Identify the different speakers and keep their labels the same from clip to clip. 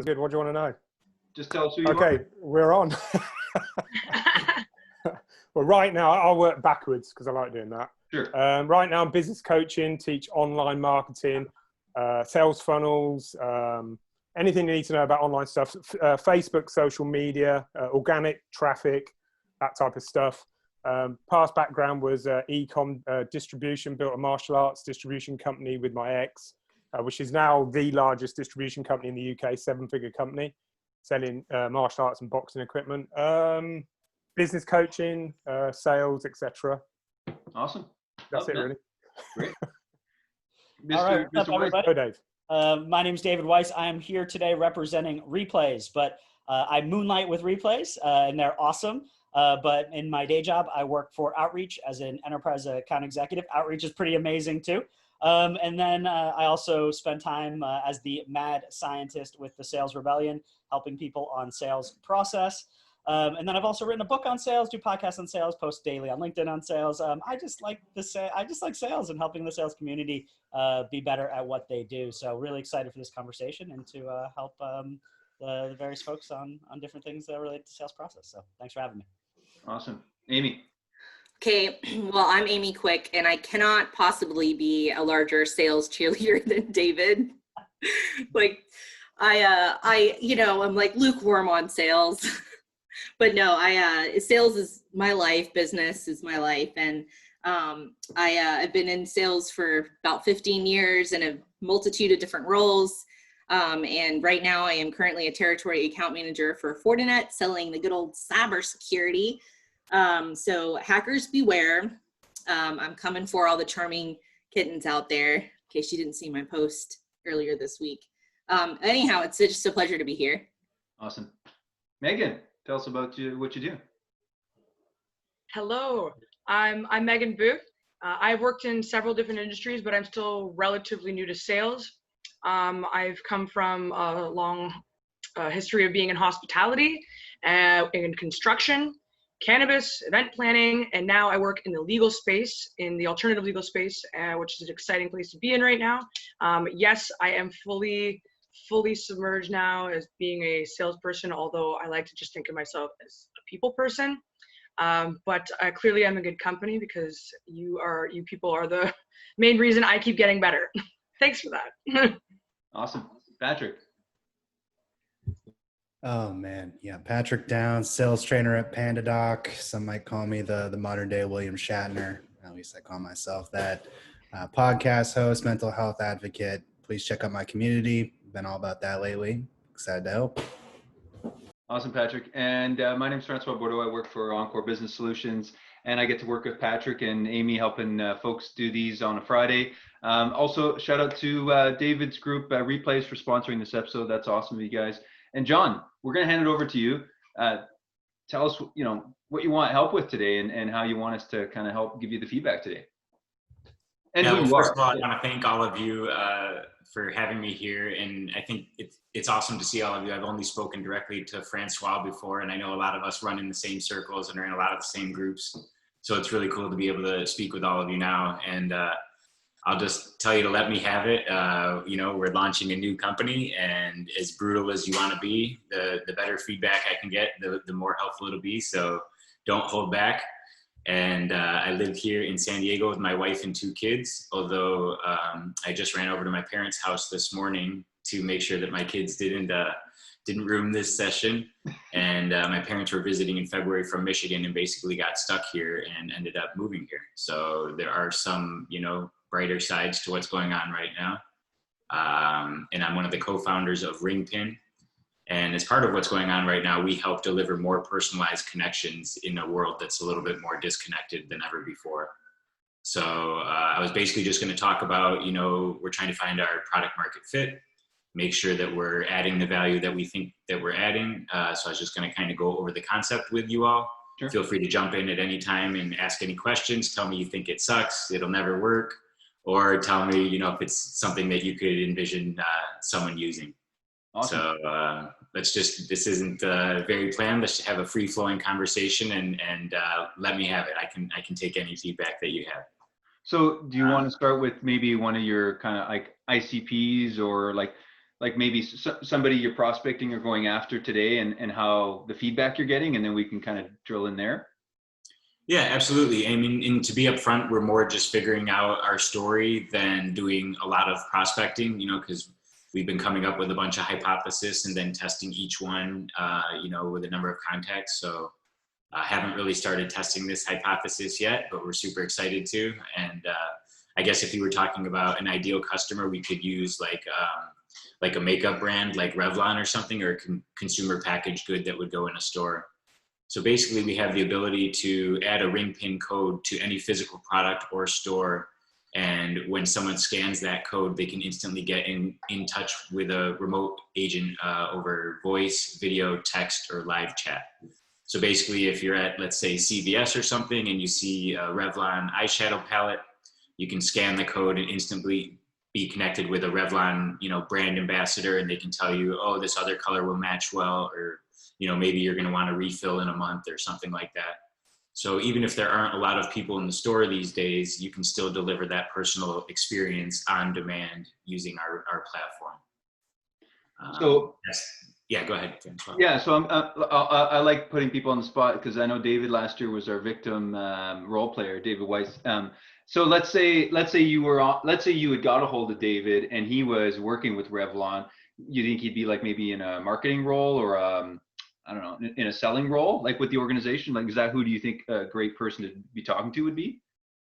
Speaker 1: Good. What do you want to know?
Speaker 2: Just tell us who you are.
Speaker 1: Okay, we're on. Well, right now, I'll work backwards because I like doing that.
Speaker 2: Sure.
Speaker 1: Right now, I'm business coaching, teach online marketing, sales funnels, anything you need to know about online stuff, Facebook, social media, organic traffic, that type of stuff. Past background was e-com distribution, built a martial arts distribution company with my ex, which is now the largest distribution company in the UK, 7-figure company, selling martial arts and boxing equipment. Business coaching, sales, etc.
Speaker 2: Awesome.
Speaker 1: That's it, really.
Speaker 2: Great.
Speaker 3: All right, what's up, everybody?
Speaker 1: Go, Dave.
Speaker 3: My name is David Weiss. I am here today representing Replayz, but I moonlight with Replayz, and they're awesome. But in my day job, I work for Outreach as an enterprise account executive. Outreach is pretty amazing too. And then I also spend time as the mad scientist with the Sales Rebellion, helping people on sales process. And then I've also written a book on sales, do podcasts on sales, post daily on LinkedIn on sales. I just like sales and helping the sales community be better at what they do. So really excited for this conversation and to help the various folks on different things that relate to sales process. So thanks for having me.
Speaker 2: Awesome. Amy.
Speaker 4: Okay, well, I'm Amy Quick, and I cannot possibly be a larger sales cheerleader than David. Like, I'm like lukewarm on sales. But no, sales is my life, business is my life. And I've been in sales for about 15 years in a multitude of different roles. And right now I am currently a territory account manager for Fortinet, selling the good old cybersecurity. So hackers beware. I'm coming for all the charming kittens out there, in case you didn't see my post earlier this week. Anyhow, it's just a pleasure to be here.
Speaker 2: Awesome. Meghan. Tell us about what you do.
Speaker 5: Hello, I'm Meghan Booth. I've worked in several different industries, but I'm still relatively new to sales. I've come from a long history of being in hospitality, in construction, cannabis, event planning, and now I work in the legal space, in the alternative legal space, which is an exciting place to be in right now. Yes, I am fully submerged now as being a salesperson, although I like to just think of myself as a people person. But clearly I'm a good company because you people are the main reason I keep getting better. Thanks for that.
Speaker 2: Awesome. Patrick.
Speaker 6: Oh man, yeah, Patrick Downs, sales trainer at PandaDoc. Some might call me the modern day William Shatner. At least I call myself that. Podcast host, mental health advocate. Please check out my community. Been all about that lately. Excited to help.
Speaker 2: Awesome, Patrick. And my name is Francois Bourdeau. I work for Encore Business Solutions, and I get to work with Patrick and Amy helping folks do these on a Friday. Also, shout out to David's group, Replayz, for sponsoring this episode. That's awesome of you guys. And Jon, we're going to hand it over to you. Tell us, what you want help with today and how you want us to kind of help give you the feedback today. And
Speaker 7: well, first of all, I want to thank all of you for having me here. And I think it's awesome to see all of you. I've only spoken directly to Francois before, and I know a lot of us run in the same circles and are in a lot of the same groups. So it's really cool to be able to speak with all of you now. And I'll just tell you to let me have it. We're launching a new company, and as brutal as you want to be, the better feedback I can get, the more helpful it'll be. So don't hold back. And I live here in San Diego with my wife and 2 kids, although I just ran over to my parents' house this morning to make sure that my kids didn't ruin this session. And my parents were visiting in February from Michigan and basically got stuck here and ended up moving here. So there are some, brighter sides to what's going on right now. And I'm one of the co-founders of Ringpin. And as part of what's going on right now, we help deliver more personalized connections in a world that's a little bit more disconnected than ever before. So I was basically just going to talk about, we're trying to find our product market fit, make sure that we're adding the value that we think that we're adding. So I was just going to kind of go over the concept with you all. Sure. Feel free to jump in at any time and ask any questions. Tell me you think it sucks, it'll never work, or tell me, if it's something that you could envision someone using. Awesome. So this isn't very planned. Let's just have a free flowing conversation and let me have it. I can take any feedback that you have.
Speaker 2: So do you want to start with maybe one of your kind of like ICPs or like like maybe somebody you're prospecting or going after today, and how the feedback you're getting, and then we can kind of drill in there?
Speaker 7: Yeah, absolutely. I mean, and to be upfront, we're more just figuring out our story than doing a lot of prospecting, you know, because we've been coming up with a bunch of hypotheses and then testing each one, you know, with a number of contacts. So I haven't really started testing this hypothesis yet, but we're super excited to. And I guess if you were talking about an ideal customer, we could use like a makeup brand like Revlon or something, or a consumer packaged good that would go in a store. So basically we have the ability to add a Ringpin code to any physical product or store. And when someone scans that code, they can instantly get in touch with a remote agent over voice, video, text, or live chat. So basically if you're at, let's say, CVS or something, and you see a Revlon eyeshadow palette, you can scan the code and instantly be connected with a Revlon, you know, brand ambassador, and they can tell you, oh, this other color will match well, or, you know, maybe you're going to want to refill in a month or something like that. So even if there aren't a lot of people in the store these days, you can still deliver that personal experience on demand using our platform.
Speaker 2: So
Speaker 7: yeah, go ahead, Francois.
Speaker 2: Yeah, so I like putting people on the spot, because I know David last year was our victim role player, David Weiss. So let's say you had got a hold of David and he was working with Revlon. You think he'd be like maybe in a marketing role, or I don't know, in a selling role, like with the organization? Like, is that who do you think a great person to be talking to would be?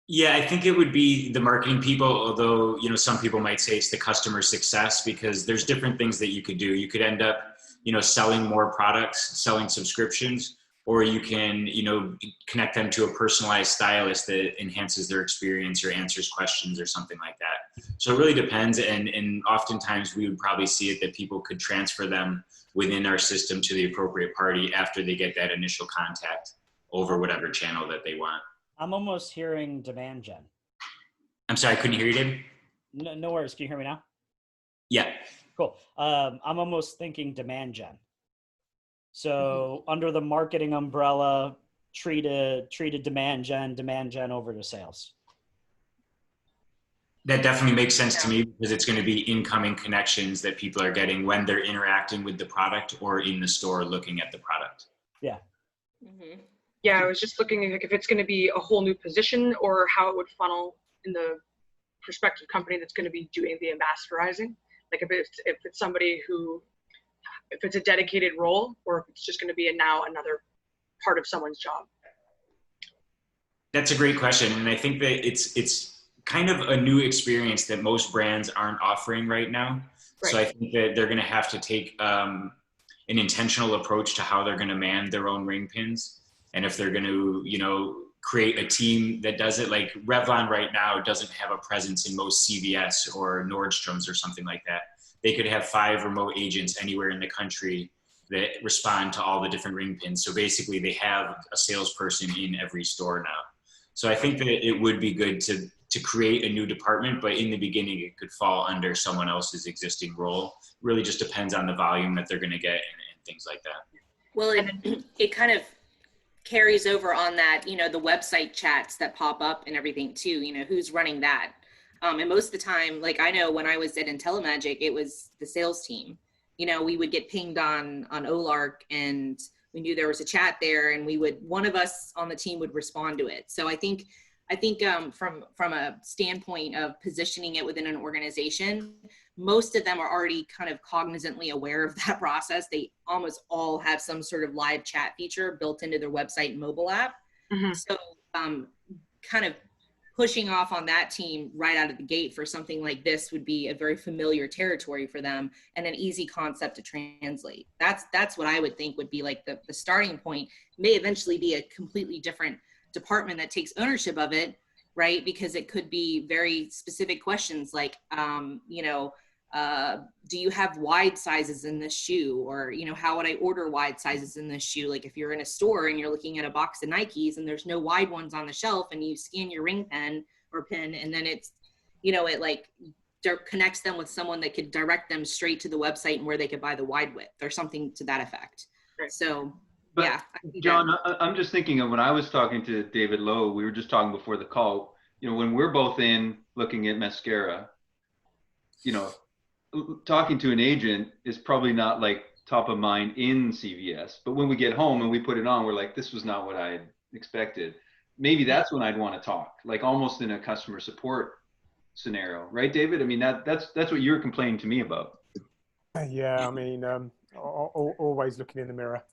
Speaker 7: Yeah, I think it would be the marketing people, although, you know, some people might say it's the customer success, because there's different things that you could do. You could end up, you know, selling more products, selling subscriptions, or you can, you know, connect them to a personalized stylist that enhances their experience or answers questions or something like that. So it really depends. And oftentimes we would probably see it that people could transfer them within our system to the appropriate party after they get that initial contact over whatever channel that they want.
Speaker 3: I'm almost hearing demand gen.
Speaker 7: I'm sorry, I couldn't hear you, David.
Speaker 3: No worries. Can you hear me now?
Speaker 7: Yeah.
Speaker 3: Cool. I'm almost thinking demand gen. So under the marketing umbrella, treat a demand gen over to sales.
Speaker 7: That definitely makes sense to me, because it's going to be incoming connections that people are getting when they're interacting with the product or in the store looking at the product.
Speaker 3: Yeah.
Speaker 5: Mm-hmm. Yeah, I was just looking like if it's going to be a whole new position, or how it would funnel in the prospective company that's going to be doing the ambassadorizing. Like if it's somebody who, if it's a dedicated role, or if it's just going to be another part of someone's job.
Speaker 7: That's a great question. And I think that it's kind of a new experience that most brands aren't offering right now. Right. So I think that they're going to have to take an intentional approach to how they're going to man their own ring pins. And if they're going to, you know, create a team that does it, like Revlon right now doesn't have a presence in most CVS or Nordstrom's or something like that. They could have 5 remote agents anywhere in the country that respond to all the different ring pins. So basically they have a salesperson in every store now. So I think that it would be good to create a new department, but in the beginning it could fall under someone else's existing role. Really just depends on the volume that they're going to get and things like that.
Speaker 4: Well, it kind of carries over on that, you know, the website chats that pop up and everything too, you know, who's running that. And most of the time, like I know when I was at IntelliMagic, it was the sales team. You know, we would get pinged on Olark, and we knew there was a chat there, and one of us on the team would respond to it. So I think from a standpoint of positioning it within an organization, most of them are already kind of cognizantly aware of that process. They almost all have some sort of live chat feature built into their website and mobile app. Mm-hmm. So kind of pushing off on that team right out of the gate for something like this would be a very familiar territory for them and an easy concept to translate. That's what I would think would be like the starting point. It may eventually be a completely different department that takes ownership of it, right? Because it could be very specific questions like, you know, do you have wide sizes in this shoe? Or, you know, how would I order wide sizes in this shoe? Like if you're in a store and you're looking at a box of Nikes and there's no wide ones on the shelf, and you scan your ring pen or pin, and then it's, you know, it like connects them with someone that could direct them straight to the website and where they could buy the wide width or something to that effect. Right. So, but yeah.
Speaker 2: John, I'm just thinking of when I was talking to David Lowe, we were just talking before the call, you know, when we're both in looking at mascara, you know, talking to an agent is probably not like top of mind in CVS, but when we get home and we put it on, we're like, this was not what I expected. Maybe that's when I'd want to talk, like almost in a customer support scenario, right, David? I mean, that's what you're complaining to me about.
Speaker 1: Yeah, I mean, always looking in the mirror.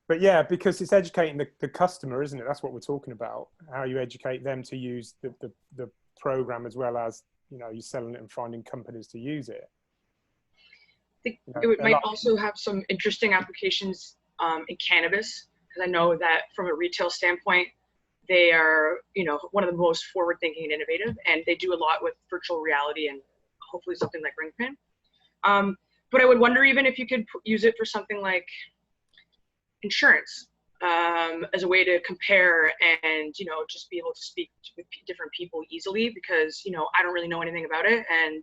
Speaker 1: But yeah, because it's educating the customer, isn't it? That's what we're talking about. How you educate them to use the program, as well as, you know, you're selling it and finding companies to use it.
Speaker 5: I think it might also have some interesting applications in cannabis, because I know that from a retail standpoint, they are, you know, one of the most forward-thinking and innovative, and they do a lot with virtual reality and hopefully something like Ringpin. But I would wonder even if you could use it for something like insurance, as a way to compare and, you know, just be able to speak with different people easily, because, you know, I don't really know anything about it, and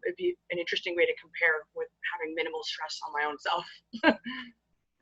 Speaker 5: it'd be an interesting way to compare with having minimal stress on my own self.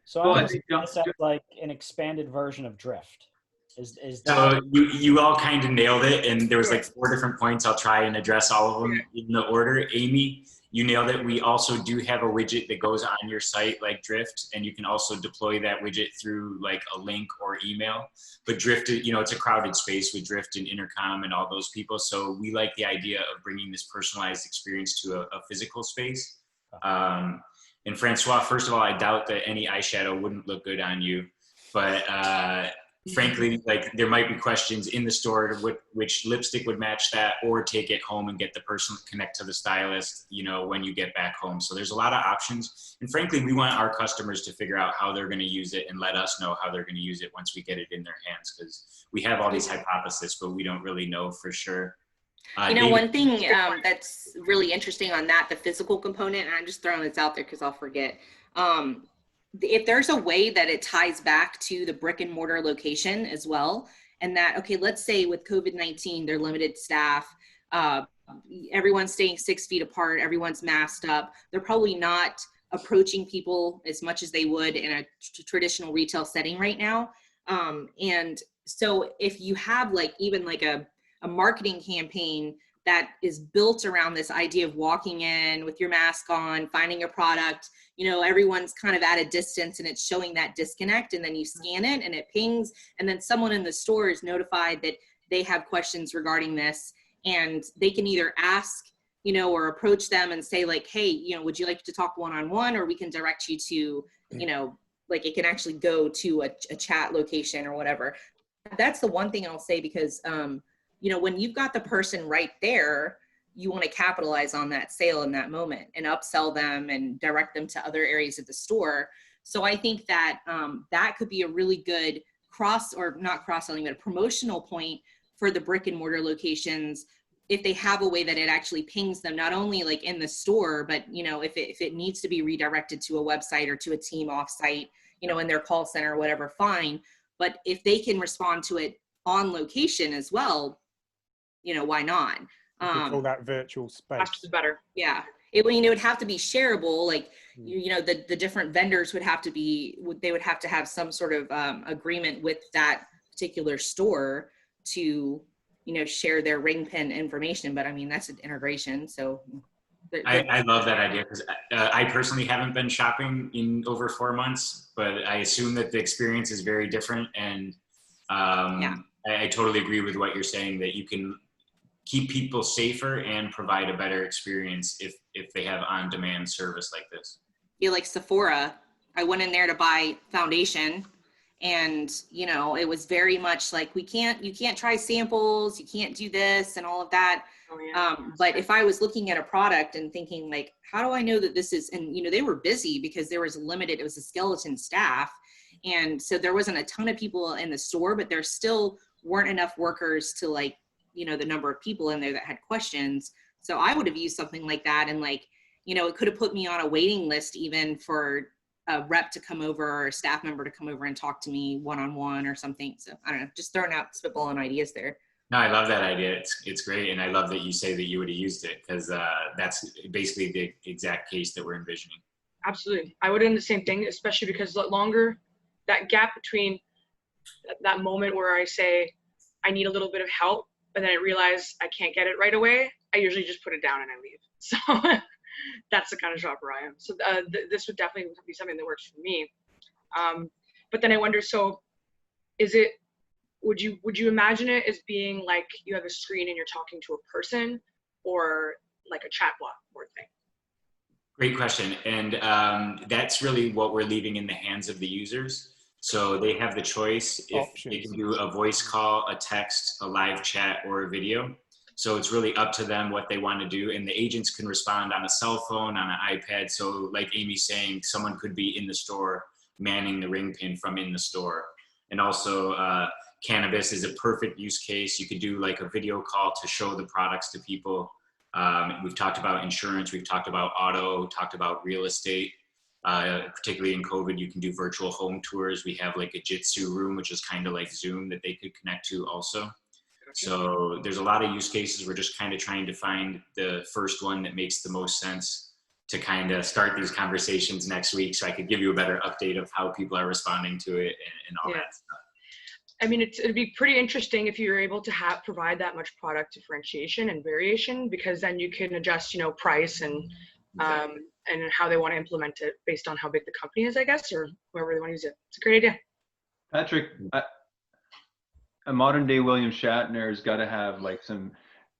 Speaker 3: So I understand this as like an expanded version of Drift. Is
Speaker 7: so you all kind of nailed it, and there was like 4 different points. I'll try and address all of them in the order. Amy, you nailed it. We also do have a widget that goes on your site like Drift, and you can also deploy that widget through like a link or email. But Drift, you know, it's a crowded space with Drift and Intercom and all those people. So we like the idea of bringing this personalized experience to a physical space. And Francois, first of all, I doubt that any eyeshadow wouldn't look good on you, but frankly, like there might be questions in the store which lipstick would match that, or take it home and get the person connect to the stylist, you know, when you get back home. So there's a lot of options, and frankly, we want our customers to figure out how they're going to use it and let us know how they're going to use it once we get it in their hands, because we have all these hypotheses, but we don't really know for sure.
Speaker 4: You know,
Speaker 7: David,
Speaker 4: one thing that's really interesting on that, the physical component, and I'm just throwing this out there because I'll forget. If there's a way that it ties back to the brick and mortar location as well, and that, okay, let's say with COVID-19, they're limited staff, everyone's staying 6 feet apart, everyone's masked up, they're probably not approaching people as much as they would in a traditional retail setting right now. And so if you have like even like a marketing campaign that is built around this idea of walking in with your mask on, finding your product, you know, everyone's kind of at a distance and it's showing that disconnect, and then you scan it and it pings, and then someone in the store is notified that they have questions regarding this, and they can either ask, you know, or approach them and say like, hey, you know, would you like to talk one-on-one, or we can direct you to, you know, like it can actually go to a chat location or whatever. That's the one thing I'll say, because, you know, when you've got the person right there, you want to capitalize on that sale in that moment and upsell them and direct them to other areas of the store. So I think that that could be a really good not cross-selling, but a promotional point for the brick and mortar locations, if they have a way that it actually pings them, not only like in the store, but, you know, if it needs to be redirected to a website or to a team offsite, you know, in their call center or whatever, fine. But if they can respond to it on location as well, you know, why not?
Speaker 1: Call that virtual space.
Speaker 5: Faster is better.
Speaker 4: Yeah. It would have to be shareable. Like, you know, the different vendors would have to have some sort of agreement with that particular store to, you know, share their Ringpin information. But I mean, that's an integration. So
Speaker 7: I love that idea, because I personally haven't been shopping in over 4 months, but I assume that the experience is very different. And I totally agree with what you're saying, that you can keep people safer and provide a better experience if they have on-demand service like this.
Speaker 4: Yeah, like Sephora, I went in there to buy foundation, and, you know, it was very much like, you can't try samples, you can't do this and all of that.
Speaker 5: Oh, yeah.
Speaker 4: But if I was looking at a product and thinking like, how do I know that this is, and, you know, they were busy because it was a skeleton staff. And so there wasn't a ton of people in the store, but there still weren't enough workers to, like, you know, the number of people in there that had questions. So I would have used something like that. And, like, you know, it could have put me on a waiting list even for a rep to come over or a staff member to come over and talk to me one-on-one or something. So I don't know, just throwing out spitballing ideas there.
Speaker 7: No, I love that idea. It's great. And I love that you say that you would have used it, because that's basically the exact case that we're envisioning.
Speaker 5: Absolutely. I would have done the same thing, especially because the longer that gap between that moment where I say, I need a little bit of help, and then I realize I can't get it right away, I usually just put it down and I leave. So that's the kind of shopper I am. So this would definitely be something that works for me. But then I wonder, so would you imagine it as being like you have a screen and you're talking to a person, or like a chatbot or thing?
Speaker 7: Great question. And that's really what we're leaving in the hands of the users. So they have the choice if they can do a voice call, a text, a live chat, or a video. So it's really up to them what they want to do. And the agents can respond on a cell phone, on an iPad. So like Amy's saying, someone could be in the store manning the Ringpin from in the store. And also cannabis is a perfect use case. You could do like a video call to show the products to people. We've talked about insurance, we've talked about auto, talked about real estate. Particularly in COVID, you can do virtual home tours. We have like a Jitsu room, which is kind of like Zoom that they could connect to also. So there's a lot of use cases. We're just kind of trying to find the first one that makes the most sense to kind of start these conversations next week, so I could give you a better update of how people are responding to it and all that stuff. I mean,
Speaker 5: it'd be pretty interesting if you're able to provide that much product differentiation and variation, because then you can adjust, price and how they want to implement it based on how big the company is, I guess, or whoever they want to use it. It's a great idea.
Speaker 2: Patrick, a modern day William Shatner has got to have like some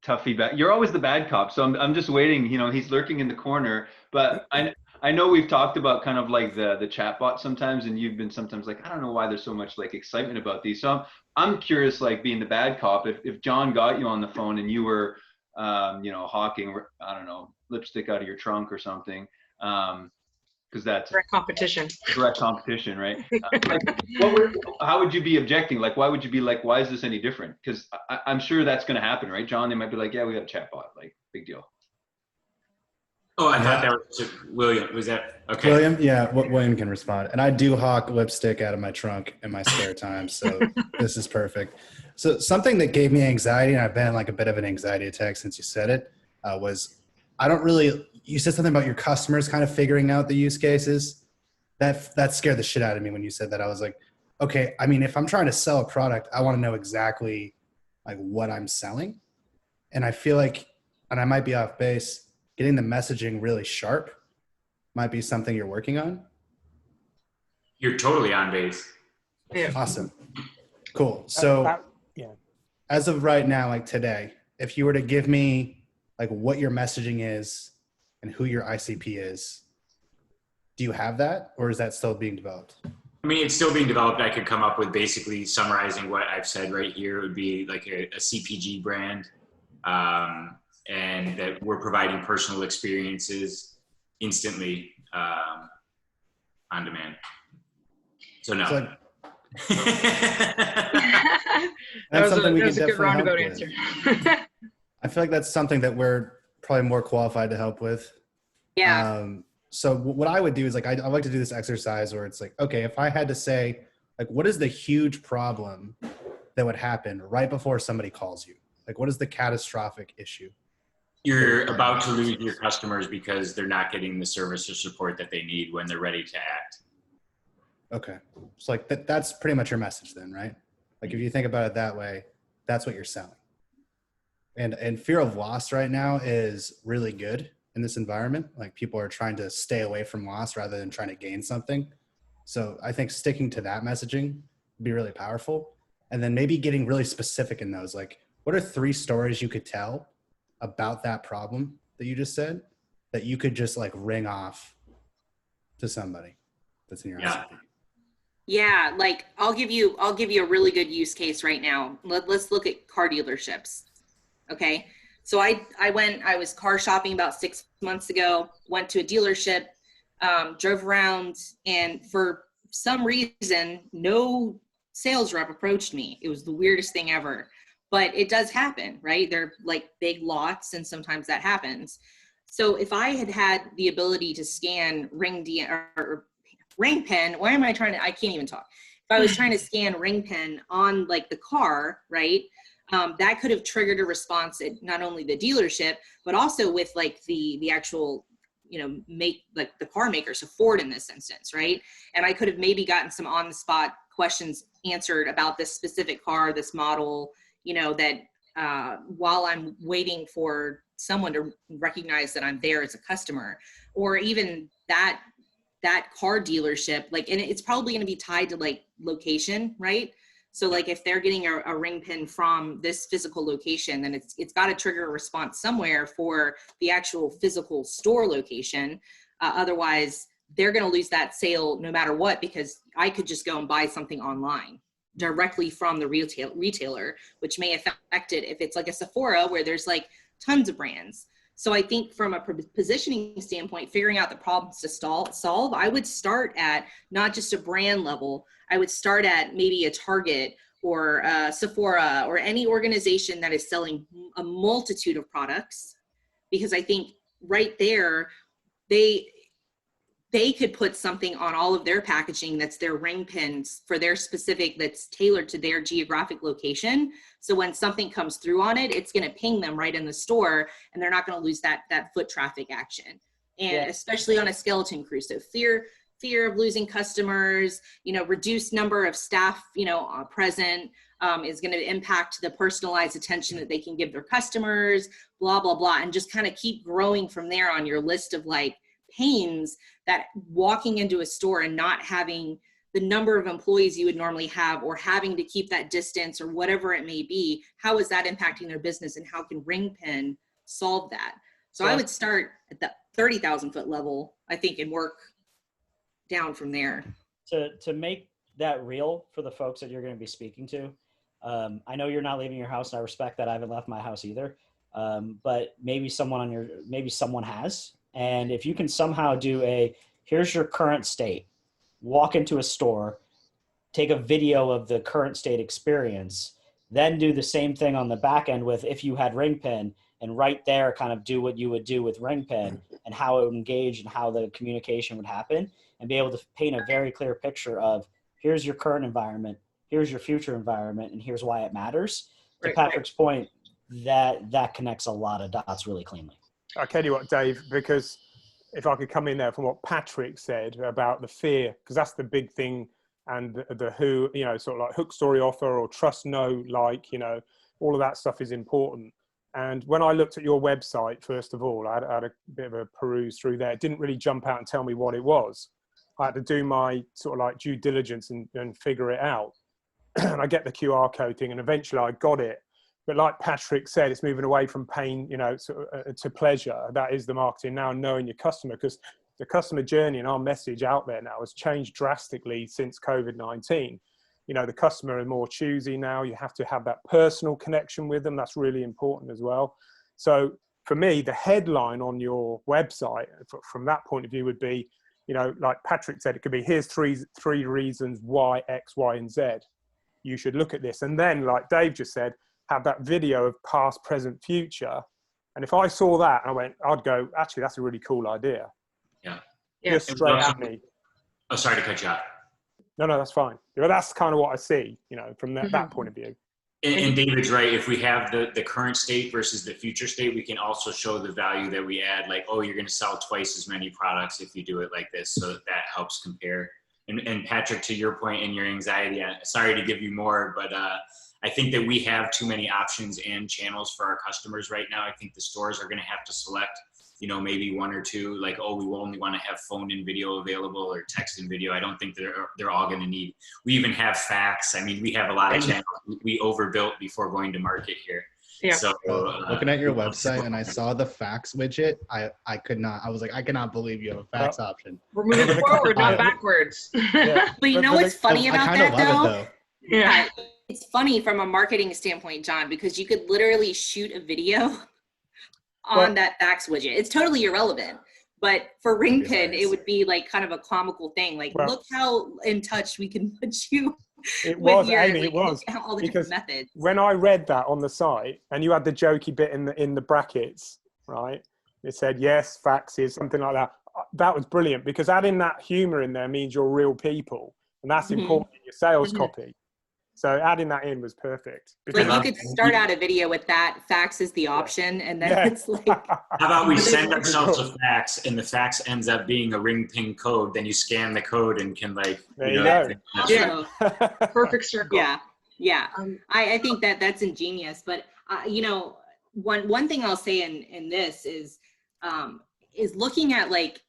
Speaker 2: tough feedback. You're always the bad cop, so I'm just waiting. He's lurking in the corner. But I know we've talked about kind of like the chatbot sometimes, and you've been sometimes like, I don't know why there's so much like excitement about these. So I'm curious, like being the bad cop, if John got you on the phone and you were hawking, I don't know, lipstick out of your trunk or something, because that's
Speaker 5: direct competition,
Speaker 2: right? How would you be objecting? Like, why would you be like, why is this any different? Because I'm sure that's going to happen, right, John? They might be like, yeah, we got a chatbot, like, big deal.
Speaker 7: Oh, I thought that was William. Was that okay?
Speaker 6: William, yeah, William can respond. And I do hawk lipstick out of my trunk in my spare time, so this is perfect. So something that gave me anxiety, and I've been in like a bit of an anxiety attack since you said it, was you said something about your customers kind of figuring out the use cases. That scared the shit out of me when you said that. I was like, okay, I mean, if I'm trying to sell a product, I want to know exactly like what I'm selling. And I feel like, and I might be off base, getting the messaging really sharp might be something you're working on.
Speaker 7: You're totally on base.
Speaker 5: Yeah.
Speaker 6: Awesome. Cool. So as of right now, like today, if you were to give me like what your messaging is and who your ICP is, do you have that, or is that still being developed?
Speaker 7: I mean, it's still being developed. I could come up with basically summarizing what I've said right here. It would be like a CPG brand, and that we're providing personal experiences instantly on demand. So no.
Speaker 6: So
Speaker 5: that was a good roundabout answer.
Speaker 6: I feel like that's something that we're probably more qualified to help with.
Speaker 4: Yeah.
Speaker 6: So what I would do is like, I like to do this exercise where it's like, okay, if I had to say like, what is the huge problem that would happen right before somebody calls you? Like, what is the catastrophic issue?
Speaker 7: You're about to lose your customers because they're not getting the service or support that they need when they're ready to act.
Speaker 6: Okay. So like that's pretty much your message then, right? Like if you think about it that way, that's what you're selling. And fear of loss right now is really good in this environment. Like people are trying to stay away from loss rather than trying to gain something. So I think sticking to that messaging would be really powerful. And then maybe getting really specific in those, like what are 3 stories you could tell about that problem that you just said that you could just like ring off to somebody that's in your ICP?
Speaker 4: Yeah, like I'll give you a really good use case right now. Let's look at car dealerships. Okay. So I was car shopping about 6 months ago, went to a dealership, drove around, and for some reason, no sales rep approached me. It was the weirdest thing ever, but it does happen, right? They're like big lots, and sometimes that happens. So if I had the ability to scan Ringpin, I can't even talk. If I was trying to scan Ringpin on like the car, right? That could have triggered a response at not only the dealership, but also with like the actual, like the car maker, so Ford in this instance, right? And I could have maybe gotten some on the spot questions answered about this specific car, this model, that while I'm waiting for someone to recognize that I'm there as a customer. Or even that car dealership, like, and it's probably going to be tied to like location, right? So like if they're getting a ring pin from this physical location, then it's got to trigger a response somewhere for the actual physical store location. Otherwise, they're going to lose that sale no matter what, because I could just go and buy something online directly from the retailer, which may affect it if it's like a Sephora where there's like tons of brands. So I think from a positioning standpoint, figuring out the problems to solve, I would start at not just a brand level. I would start at maybe a Target or Sephora or any organization that is selling a multitude of products, because I think right there, they could put something on all of their packaging that's their ring pins for their specific, that's tailored to their geographic location. So when something comes through on it, it's going to ping them right in the store, and they're not going to lose that foot traffic action. And especially on a skeleton crew. So fear of losing customers, reduced number of staff, present, is going to impact the personalized attention that they can give their customers, blah, blah, blah. And just kind of keep growing from there on your list of like pains that walking into a store and not having the number of employees you would normally have, or having to keep that distance or whatever it may be, how is that impacting their business, and how can Ringpin solve that? So I would start at the 30,000 foot level, I think, and work down from there.
Speaker 3: To make that real for the folks that you're going to be speaking to, I know you're not leaving your house, and I respect that. I haven't left my house either. But maybe someone has. And if you can somehow do here's your current state, walk into a store, take a video of the current state experience, then do the same thing on the back end with if you had Ringpin, and right there kind of do what you would do with Ringpin and how it would engage and how the communication would happen, and be able to paint a very clear picture of here's your current environment, here's your future environment, and here's why it matters. To Patrick's point, that connects a lot of dots really cleanly.
Speaker 1: I'll tell you what, Dave, because if I could come in there from what Patrick said about the fear, because that's the big thing, and the who, sort of like hook, story, offer, or trust, know, like, all of that stuff is important. And when I looked at your website, first of all, I had a bit of a peruse through there. It didn't really jump out and tell me what it was. I had to do my sort of like due diligence and figure it out. And I get the QR code thing, and eventually I got it. But like Patrick said, it's moving away from pain, to pleasure. That is the marketing now, knowing your customer, because the customer journey and our message out there now has changed drastically since COVID-19. The customer are more choosy now. You have to have that personal connection with them. That's really important as well. So for me, the headline on your website from that point of view would be, like Patrick said, it could be, here's three reasons why X, Y, and Z. You should look at this. And then, like Dave just said, have that video of past, present, future. And if I saw that, I'd go, actually, that's a really cool idea.
Speaker 7: Yeah.
Speaker 1: Just straight at me.
Speaker 7: Oh, sorry to cut you off.
Speaker 1: No, that's fine. That's kind of what I see, from that point of view.
Speaker 7: And David's right. If we have the current state versus the future state, we can also show the value that we add. Like, oh, you're going to sell twice as many products if you do it like this. So that helps compare. And Patrick, to your point and your anxiety, sorry to give you more, but I think that we have too many options and channels for our customers right now. I think the stores are going to have to select, maybe one or two, like, oh, we will only want to have phone and video available, or text and video. I don't think they're all going to need. We even have fax. I mean, we have a lot of channels we overbuilt before going to market here.
Speaker 5: Yeah.
Speaker 7: So
Speaker 6: looking at your website, and I saw the fax widget, I could not. I was like, I cannot believe you have a fax option.
Speaker 5: We're moving forward, not backwards.
Speaker 1: Yeah.
Speaker 4: But what's funny about that, though?
Speaker 5: Yeah.
Speaker 4: It's funny from a marketing standpoint, John, because you could literally shoot a video on that fax widget. It's totally irrelevant. But for Ringpin, it would be like kind of a comical thing. Like, look how in touch we can put you.
Speaker 1: It was, Amy,
Speaker 4: like,
Speaker 1: it was.
Speaker 4: All the different methods.
Speaker 1: When I read that on the site, and you had the jokey bit in the brackets, right? It said, yes, faxes, something like that. That was brilliant, because adding that humor in there means you're real people. And that's important in your sales copy. So adding that in was perfect.
Speaker 4: Like, you could start out a video with that, fax is the option, and then it's like...
Speaker 7: How about we send ourselves a fax, and the fax ends up being a Ringpin code, then you scan the code and can, like...
Speaker 1: There you go.
Speaker 5: Yeah. Perfect circle.
Speaker 4: Yeah. I think that's ingenious. But, one thing I'll say in this is looking at like,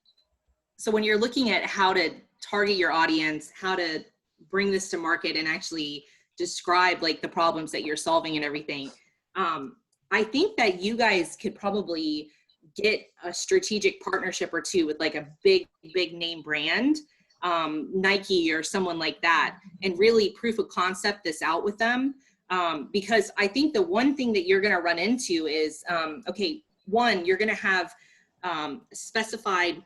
Speaker 4: so when you're looking at how to target your audience, how to bring this to market and actually describe like the problems that you're solving and everything, I think that you guys could probably get a strategic partnership or two with like a big name brand, Nike or someone like that, and really proof of concept this out with them. Because I think the one thing that you're going to run into is, okay, one, you're going to have specified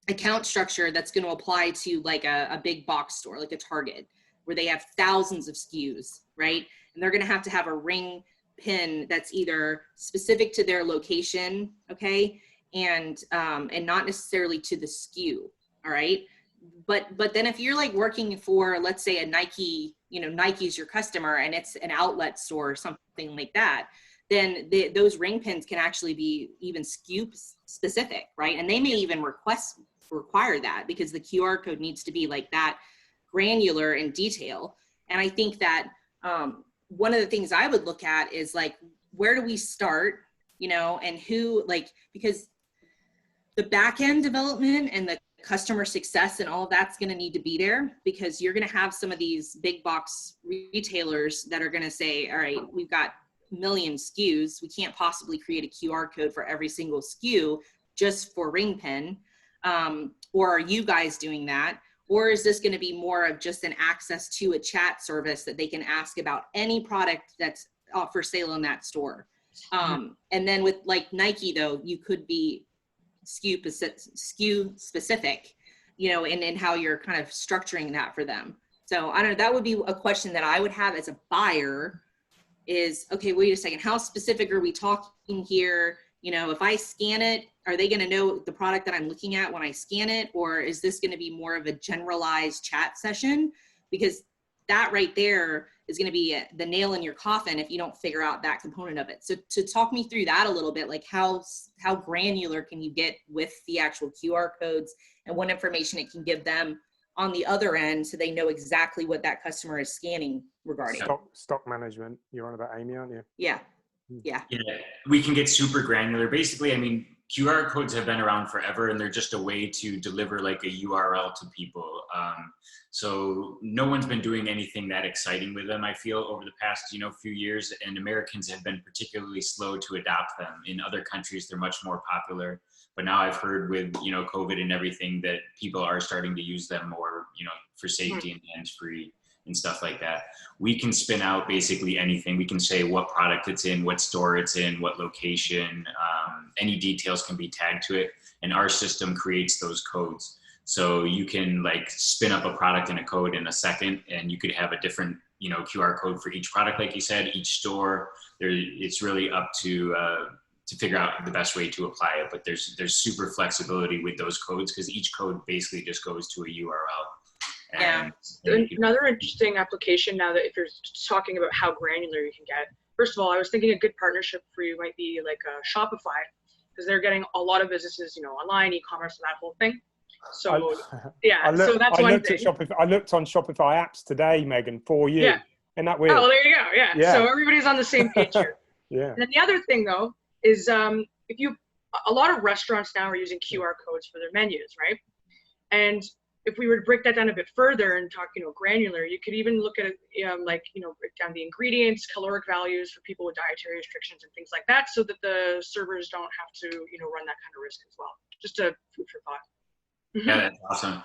Speaker 4: account structure that's going to apply to like a big box store, like a Target, where they have thousands of SKUs, right? And they're going to have a ring pin that's either specific to their location, okay, and not necessarily to the SKU, all right? But then if you're like working for, let's say a Nike, you know, Nike's your customer and it's an outlet store or something like that, then those ring pins can actually be even SKU specific, right? And they may even require that because the QR code needs to be like that granular in detail. And I think that one of the things I would look at is like, where do we start, you know, and who, like, because the back end development and the customer success and all of that's going to need to be there, because you're going to have some of these big box retailers that are going to say, all right, we've got a million SKUs. We can't possibly create a QR code for every single SKU just for Ringpin. Or are you guys doing that? Or is this going to be more of just an access to a chat service that they can ask about any product that's for sale in that store? And then with like Nike though, you could be SKU specific, you know, and how you're kind of structuring that for them. So I don't know, that would be a question that I would have as a buyer is, okay, wait a second, how specific are we talking here? You know, if I scan it, are they going to know the product that I'm looking at when I scan it? Or is this going to be more of a generalized chat session? Because that right there is going to be the nail in your coffin if you don't figure out that component of it. So to talk me through that a little bit, like how granular can you get with the actual QR codes and what information it can give them on the other end so they know exactly what that customer is scanning regarding.
Speaker 1: Stock management. You're on about Amy, aren't you?
Speaker 4: Yeah. Yeah.
Speaker 7: We can get super granular. Basically, I mean, QR codes have been around forever and they're just a way to deliver like a URL to people. So no one's been doing anything that exciting with them, I feel, over the past, few years, and Americans have been particularly slow to adopt them. In other countries, they're much more popular. But now I've heard with, COVID and everything that people are starting to use them more, for safety and hands-free and stuff like that. We can spin out basically anything. We can say what product it's in, what store it's in, what location, any details can be tagged to it. And our system creates those codes. So you can like spin up a product in a code in a second, and you could have a different, QR code for each product. Like you said, each store, it's really up to figure out the best way to apply it. But there's super flexibility with those codes because each code basically just goes to a URL.
Speaker 5: And another interesting application now that if you're talking about how granular you can get, first of all, I was thinking a good partnership for you might be like Shopify, because they're getting a lot of businesses, online, e-commerce, and that whole thing. So so that's one thing.
Speaker 1: I looked on Shopify apps today, Megan, for you. Yeah. Isn't that weird?
Speaker 5: Oh, there you go. Yeah. So everybody's on the same page here.
Speaker 1: Yeah.
Speaker 5: And then the other thing though is a lot of restaurants now are using QR codes for their menus, right? And if we were to break that down a bit further and talk, granular, you could even look at it, break down the ingredients, caloric values for people with dietary restrictions and things like that, so that the servers don't have to, run that kind of risk as well. Just a food for thought.
Speaker 7: Yeah, that's awesome.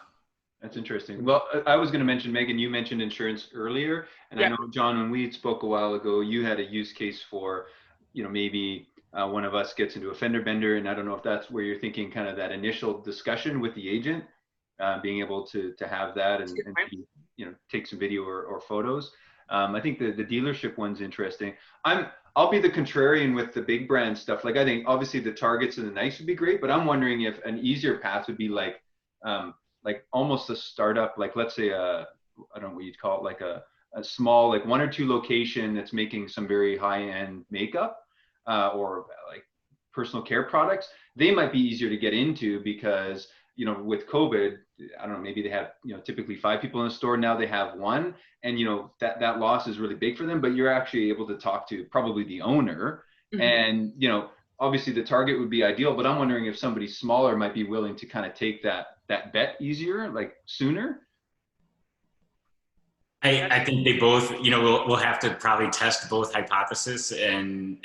Speaker 2: That's interesting. Well, I was going to mention, Megan, you mentioned insurance earlier, and I know, John, when we spoke a while ago, you had a use case for, maybe one of us gets into a fender bender, and I don't know if that's where you're thinking kind of that initial discussion with the agent. Being able to have that and take some video or photos. I think the dealership one's interesting. I'll be the contrarian with the big brand stuff. Like I think obviously the Targets and the Nikes would be great, but I'm wondering if an easier path would be like almost a startup, like let's say I don't know what you'd call it, like a small, like 1 or 2 location that's making some very high-end makeup or like personal care products. They might be easier to get into because with COVID, I don't know, maybe they have, typically 5 people in the store. Now they have 1, and, that loss is really big for them, but you're actually able to talk to probably the owner And, you know, obviously the target would be ideal, but I'm wondering if somebody smaller might be willing to kind of take that bet easier, like sooner.
Speaker 7: I think they both, you know, we'll have to probably test both hypotheses, and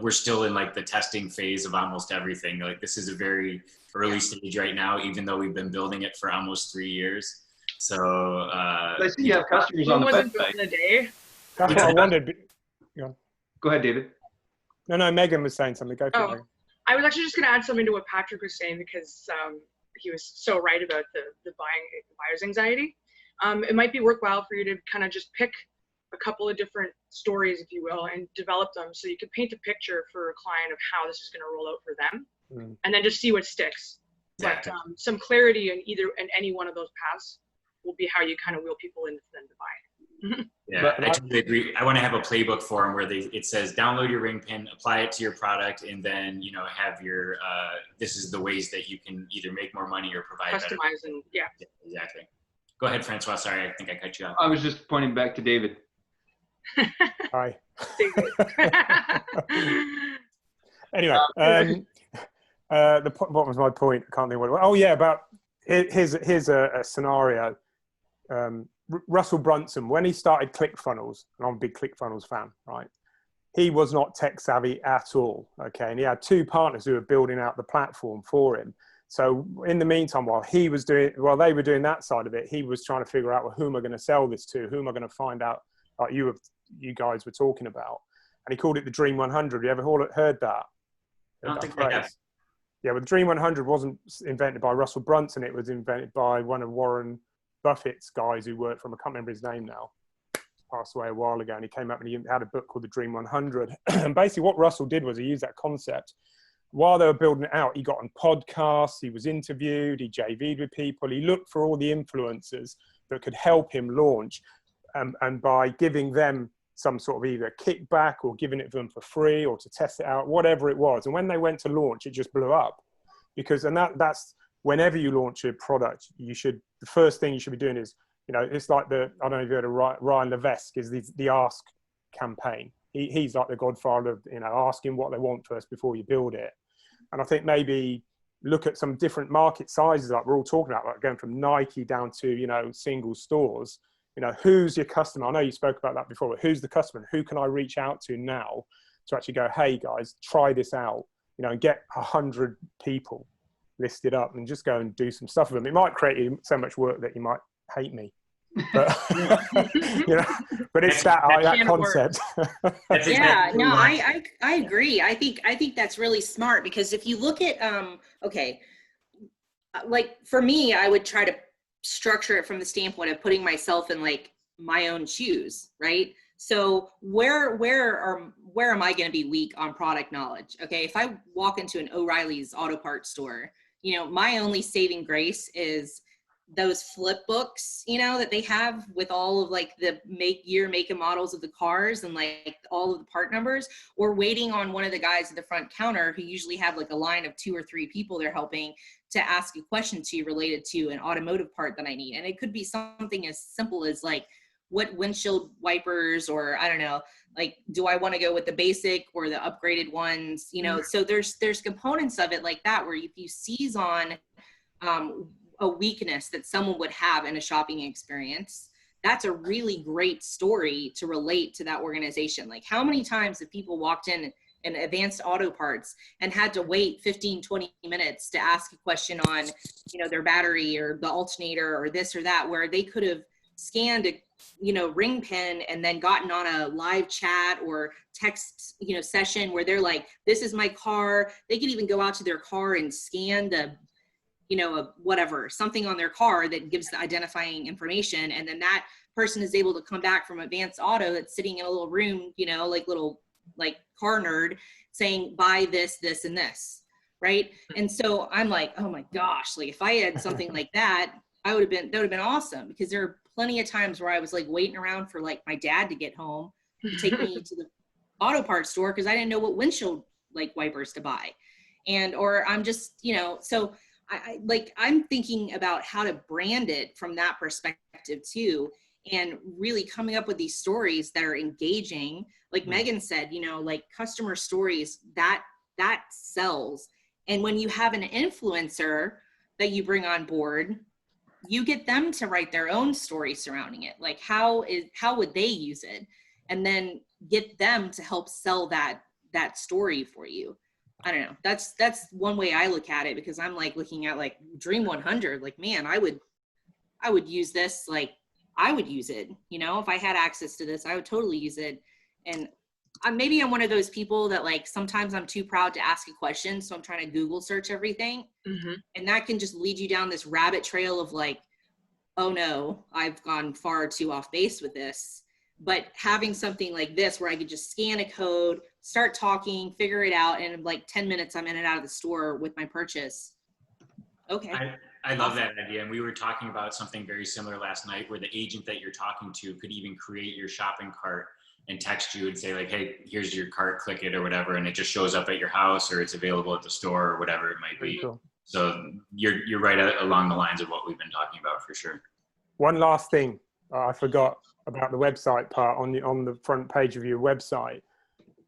Speaker 7: we're still in like the testing phase of almost everything. Like this is a very early stage right now, even though we've been building it for almost 3 years. So
Speaker 2: I see you have customers on the
Speaker 5: wasn't built
Speaker 2: website.
Speaker 5: in a day.
Speaker 1: That's what I wondered.
Speaker 2: Go ahead, David.
Speaker 1: No, Megan was saying something. Go for it, Megan.
Speaker 5: I was actually just going to add something to what Patrick was saying, because he was so right about the buyer's anxiety. It might be worthwhile for you to kind of just pick a couple of different stories, if you will, and develop them so you can paint a picture for a client of how this is going to roll out for them, and then just see what sticks.
Speaker 7: Exactly.
Speaker 5: But some clarity in any one of those paths will be how you kind of wheel people into them to buy.
Speaker 7: Yeah, I totally agree. I want to have a playbook for them where it says download your Ringpin, apply it to your product, and then, you know, have your this is the ways that you can either make more money or provide better.
Speaker 5: Customize and yeah.
Speaker 7: Exactly. Go ahead, Francois. Sorry, I think I cut you off.
Speaker 2: I was just pointing back to David.
Speaker 1: Hi. Anyway, what was my point? I can't think what it was. Oh yeah, about here's a scenario. Russell Brunson, when he started ClickFunnels, and I'm a big ClickFunnels fan, right? He was not tech savvy at all, okay? And he had 2 partners who were building out the platform for him. So in the meantime, while they were doing that side of it, he was trying to figure out, well, who am I going to sell this to? Who am I going to find out? Like you guys were talking about, and he called it the Dream 100. You ever heard that?
Speaker 7: I don't think I have.
Speaker 1: Yeah, well, the Dream 100 wasn't invented by Russell Brunson. It was invented by one of Warren Buffett's guys who worked from, I can't remember his name now, passed away a while ago, and he came up and he had a book called the Dream 100. And basically what Russell did was he used that concept. While they were building it out, he got on podcasts, he was interviewed, he JV'd with people, he looked for all the influencers that could help him launch, and by giving them some sort of either kickback or giving it to them for free or to test it out, whatever it was. And when they went to launch, it just blew up. Because, and that's whenever you launch a product, the first thing you should be doing is, you know, it's like I don't know if you heard of Ryan Levesque, is the Ask campaign. He's like the godfather of, you know, asking what they want first before you build it. And I think maybe look at some different market sizes, like we're all talking about, like going from Nike down to, you know, single stores. You know, who's your customer? I know you spoke about that before, but who's the customer? Who can I reach out to now to actually go, hey guys, try this out, you know, and get 100 people listed up and just go and do some stuff with them. It might create you so much work that you might hate me. But you know, but it's that concept.
Speaker 4: Yeah, no, I agree. I think that's really smart, because if you look at like for me, I would try to structure it from the standpoint of putting myself in like my own shoes, right? So where am I going to be weak on product knowledge? Okay, if I walk into an O'Reilly's auto parts store, you know, my only saving grace is those flip books, you know, that they have with all of like the make and models of the cars and like all of the part numbers, or waiting on one of the guys at the front counter who usually have like a line of 2 or 3 people they're helping to ask a question to you related to an automotive part that I need. And it could be something as simple as like, what windshield wipers, or I don't know, like, do I want to go with the basic or the upgraded ones? You know, so there's components of it like that, where if you seize on a weakness that someone would have in a shopping experience, that's a really great story to relate to that organization. Like, how many times have people walked in Advanced Auto Parts and had to wait 15, 20 minutes to ask a question on, you know, their battery or the alternator or this or that, where they could have scanned a, you know, Ringpin and then gotten on a live chat or text, you know, session where they're like, this is my car. They could even go out to their car and scan the, you know, whatever, something on their car that gives the identifying information. And then that person is able to come back from Advanced Auto that's sitting in a little room, you know, like little, like car nerd saying, buy this, this, and this. Right. And so I'm like, oh my gosh, like if I had something like that, that would have been awesome, because there are plenty of times where I was like waiting around for like my dad to get home to take me to the auto parts store, because I didn't know what windshield like wipers to buy. And, or I'm just, you know, so I'm thinking about how to brand it from that perspective too. and really coming up with these stories that are engaging. Like Meghan said, you know, like customer stories, that sells. And when you have an influencer that you bring on board, you get them to write their own story surrounding it. Like how would they use it? And then get them to help sell that story for you. I don't know. That's one way I look at it, because I'm like looking at like Dream 100, like, man, I would use this. Like I would use it, you know, if I had access to this, I would totally use it. And maybe I'm one of those people that like, sometimes I'm too proud to ask a question. So I'm trying to Google search everything. Mm-hmm. And that can just lead you down this rabbit trail of like, oh no, I've gone far too off base with this. But having something like this where I could just scan a code, start talking, figure it out, and in like 10 minutes, I'm in and out of the store with my purchase. Okay.
Speaker 7: I love that idea. And we were talking about something very similar last night, where the agent that you're talking to could even create your shopping cart and text you and say like, hey, here's your cart, click it or whatever. And it just shows up at your house, or it's available at the store, or whatever it might be. Cool. So you're right along the lines of what we've been talking about for sure.
Speaker 1: One last thing I forgot about the website part on the front page of your website.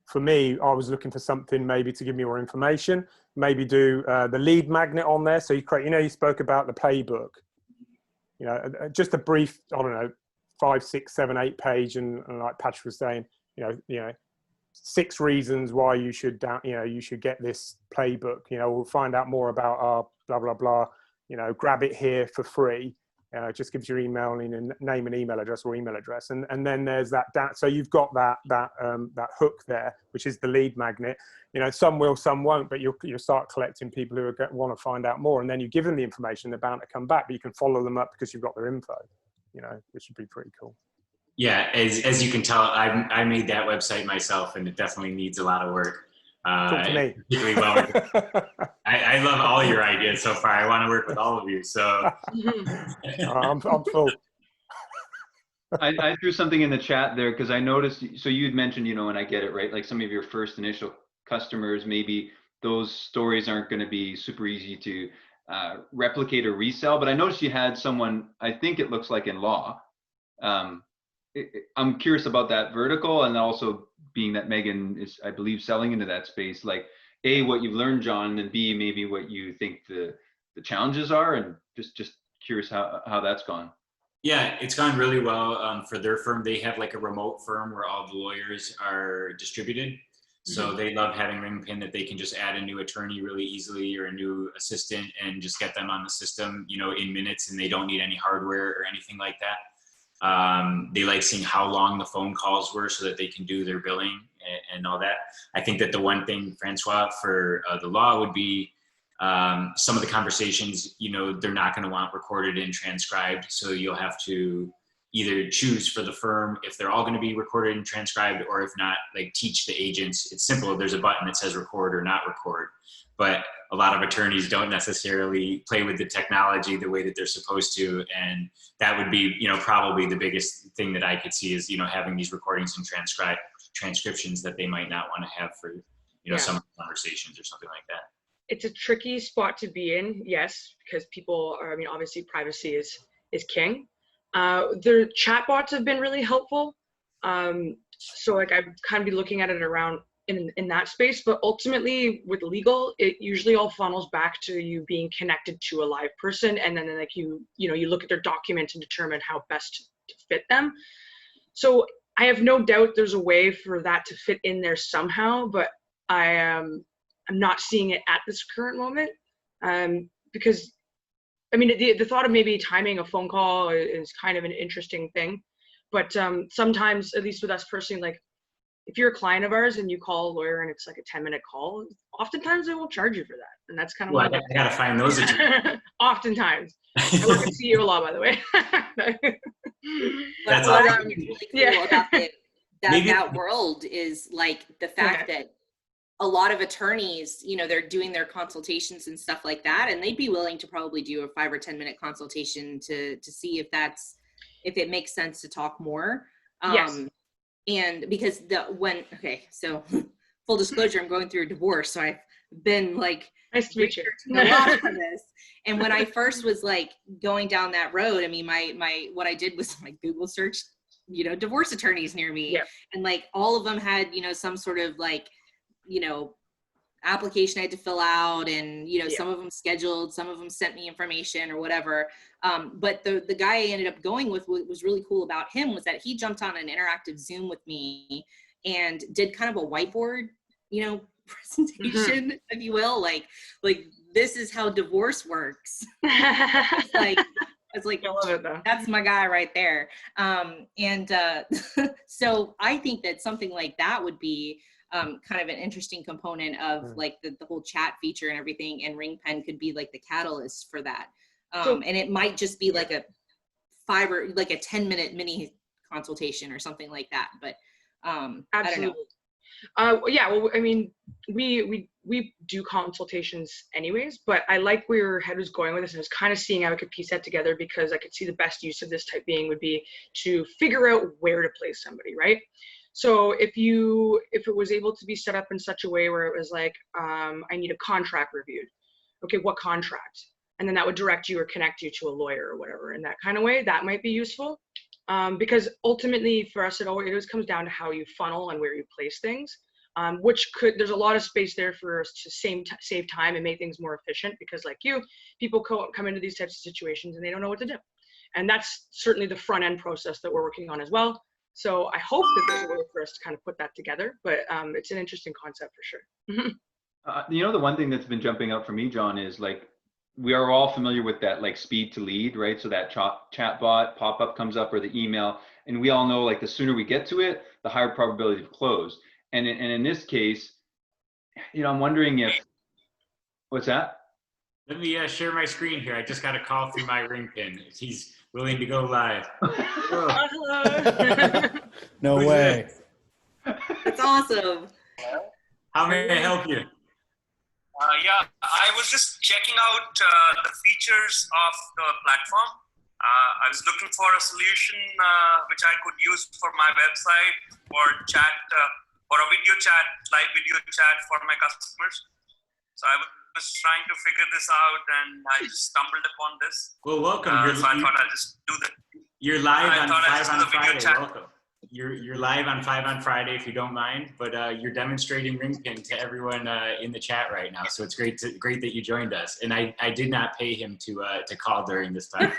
Speaker 1: For me, I was looking for something maybe to give me more information, maybe do the lead magnet on there. So you create, you know, you spoke about the playbook, you know, just a brief, I don't know, 5, 6, 7, 8 page. And like Patrick was saying, you know, 6 reasons why you should get this playbook. You know, we'll find out more about our blah, blah, blah, you know, grab it here for free. It just gives your email and name and email address or email address. And then there's that, so you've got that hook there, which is the lead magnet. You know, some will, some won't, but you'll start collecting people who want to find out more. And then you give them the information, they're bound to come back, but you can follow them up because you've got their info, you know, which would be pretty cool.
Speaker 7: Yeah, as you can tell, I made that website myself, and it definitely needs a lot of work.
Speaker 1: Talk to me.
Speaker 7: Particularly well. I love all your ideas so far. I want to work with all of you. So
Speaker 1: I'm full.
Speaker 2: I threw something in the chat there because I noticed. So you'd mentioned, you know, and I get it, right? Like some of your first initial customers, maybe those stories aren't going to be super easy to replicate or resell. But I noticed you had someone. I think it looks like in law. I'm curious about that vertical, and also being that Meghan is, I believe, selling into that space. Like, A, what you've learned, Jon, and B, maybe what you think the challenges are, and just curious how that's gone.
Speaker 7: Yeah, it's gone really well for their firm. They have like a remote firm where all the lawyers are distributed. So they love having Ringpin, that they can just add a new attorney really easily, or a new assistant, and just get them on the system, you know, in minutes, and they don't need any hardware or anything like that. They like seeing how long the phone calls were so that they can do their billing and all that. I think that the one thing, Francois, for the law would be some of the conversations, you know, they're not going to want recorded and transcribed. So you'll have to either choose for the firm if they're all going to be recorded and transcribed, or if not, like teach the agents. It's simple. There's a button that says record or not record. But a lot of attorneys don't necessarily play with the technology the way that they're supposed to. And that would be, you know, probably the biggest thing that I could see is, you know, having these recordings and transcriptions that they might not want to have for, you know, some conversations or something like that.
Speaker 5: It's a tricky spot to be in, yes, because people are, I mean, obviously privacy is king. Their chatbots have been really helpful. So like I'd kind of be looking at it around in that space, but ultimately with legal, it usually all funnels back to you being connected to a live person, and then like you look at their documents and determine how best to fit them. So I have no doubt there's a way for that to fit in there somehow, but I'm not seeing it at this current moment, because I mean the thought of maybe timing a phone call is kind of an interesting thing, but sometimes, at least with us personally, like if you're a client of ours and you call a lawyer and it's like a 10-minute call, oftentimes they will charge you for that. And that's kind of
Speaker 7: I gotta find those.
Speaker 5: Oftentimes. I work at CEO Law, by the way.
Speaker 7: That's
Speaker 4: what
Speaker 7: awesome.
Speaker 4: I think is really cool about that world is like the fact that a lot of attorneys, you know, they're doing their consultations and stuff like that, and they'd be willing to probably do a 5 or 10-minute consultation to see if it makes sense to talk more.
Speaker 5: Yes.
Speaker 4: And because so full disclosure, I'm going through a divorce, so I'm been like
Speaker 5: nice to meet you.
Speaker 4: A lot for this. And when I first was like going down that road, I mean, what I did was like Google search, you know, divorce attorneys near me.
Speaker 5: Yeah.
Speaker 4: And like all of them had, you know, some sort of like, you know, application I had to fill out, and, you know, some of them scheduled, some of them sent me information or whatever. But the guy I ended up going with, what was really cool about him was that he jumped on an interactive Zoom with me and did kind of a whiteboard, you know, presentation, if you will, like this is how divorce works. It's like,
Speaker 5: I love it though.
Speaker 4: That's my guy right there. So I think that something like that would be kind of an interesting component of like the whole chat feature and everything, and Ringpin could be like the catalyst for that. And it might just be like a 10-minute mini consultation or something like that. But
Speaker 5: Absolutely.
Speaker 4: I don't know.
Speaker 5: Yeah, well, I mean, we do consultations anyways, but I like where your head was going with this, and I was kind of seeing how I could piece that together, because I could see the best use of this type being would be to figure out where to place somebody, right? So if it was able to be set up in such a way where it was like, I need a contract reviewed. Okay, what contract? And then that would direct you or connect you to a lawyer or whatever in that kind of way. That might be useful. Because ultimately for us, it always comes down to how you funnel and where you place things, there's a lot of space there for us to save time and make things more efficient, because like people come into these types of situations and they don't know what to do. And that's certainly the front end process that we're working on as well. So I hope that there's a way for us to kind of put that together, but it's an interesting concept for sure.
Speaker 2: You know, the one thing that's been jumping out for me, John, is like, we are all familiar with that, like speed to lead, right? So that chat bot pop-up comes up, or the email, and we all know like the sooner we get to it, the higher probability of close. And in this case, you know, I'm wondering if, what's that?
Speaker 7: Let me share my screen here. I just got a call through my Ringpin. He's willing to go live.
Speaker 5: Hello.
Speaker 6: No
Speaker 7: Who's
Speaker 6: way.
Speaker 4: That's awesome.
Speaker 7: How may I help you?
Speaker 8: Yeah, I was just checking out the features of the platform. I was looking for a solution which I could use for my website, for chat, for a video chat, live video chat for my customers. So I was trying to figure this out, and I just stumbled upon this.
Speaker 7: Well, welcome.
Speaker 8: So I thought I'd just do that.
Speaker 7: You're live on 5 on Friday.
Speaker 8: Chat.
Speaker 7: Welcome. You're live on 5 on Friday, if you don't mind, but you're demonstrating Ringpin to everyone in the chat right now. So it's great that you joined us. And I did not pay him to call during this time.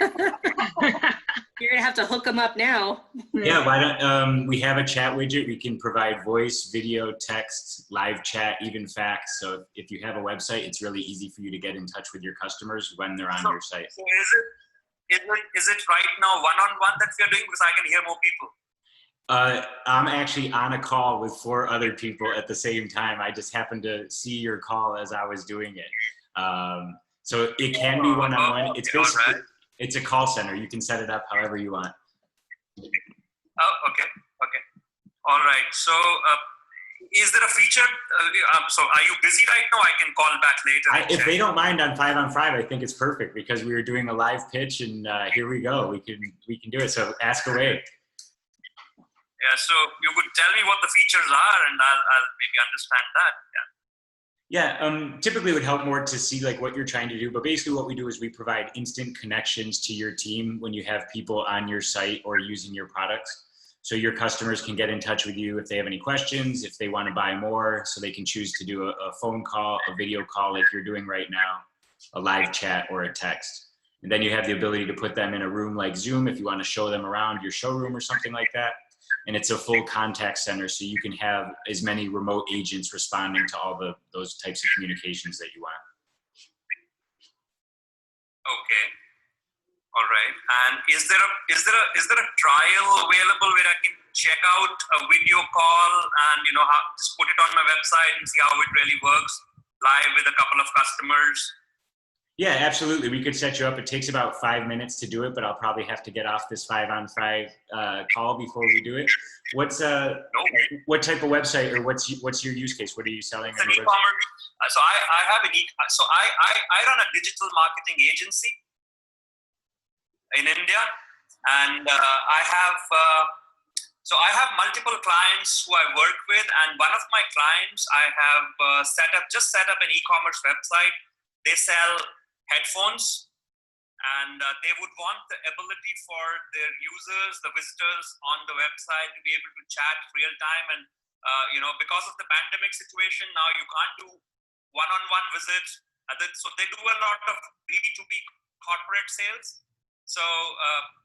Speaker 4: You're gonna have to hook them up now.
Speaker 7: Yeah, why don't we have a chat widget? We can provide voice, video, text, live chat, even fax. So if you have a website, it's really easy for you to get in touch with your customers when they're on your site.
Speaker 8: So is it right now one-on-one that we're doing, because I can hear more people?
Speaker 7: I'm actually on a call with 4 other people at the same time. I just happened to see your call as I was doing it. So it can be one-on-one. It's basically, it's a call center. You can set it up however you want.
Speaker 8: Oh, okay. All right. So is there a feature? So are you busy right now? I can call back later.
Speaker 7: If they don't mind on 5 on 5, I think it's perfect, because we were doing a live pitch, and here we go. We can do it. So ask away.
Speaker 8: Yeah, so you could tell me what the features are, and I'll maybe understand that.
Speaker 7: Yeah, typically it would help more to see like what you're trying to do, but basically what we do is we provide instant connections to your team when you have people on your site or using your products. So your customers can get in touch with you if they have any questions, if they want to buy more, so they can choose to do a phone call, a video call like you're doing right now, a live chat, or a text. And then you have the ability to put them in a room like Zoom if you want to show them around your showroom or something like that. And it's a full contact center, so you can have as many remote agents responding to all those types of communications that you want.
Speaker 8: Okay. All right. And is there a trial available where I can check out a video call and just put it on my website and see how it really works live with a couple of customers?
Speaker 7: Yeah, absolutely. We could set you up. It takes about 5 minutes to do it, but I'll probably have to get off this 5 on 5 call before we do it. What type of website, or what's your use case? What are you selling?
Speaker 8: It's an e-commerce. So I run a digital marketing agency in India, and I have So I have multiple clients who I work with, and one of my clients I have set up an e-commerce website. They sell headphones, and they would want the ability for their users, the visitors on the website, to be able to chat real time. And because of the pandemic situation now, you can't do one-on-one visits. So they do a lot of B2B corporate sales. So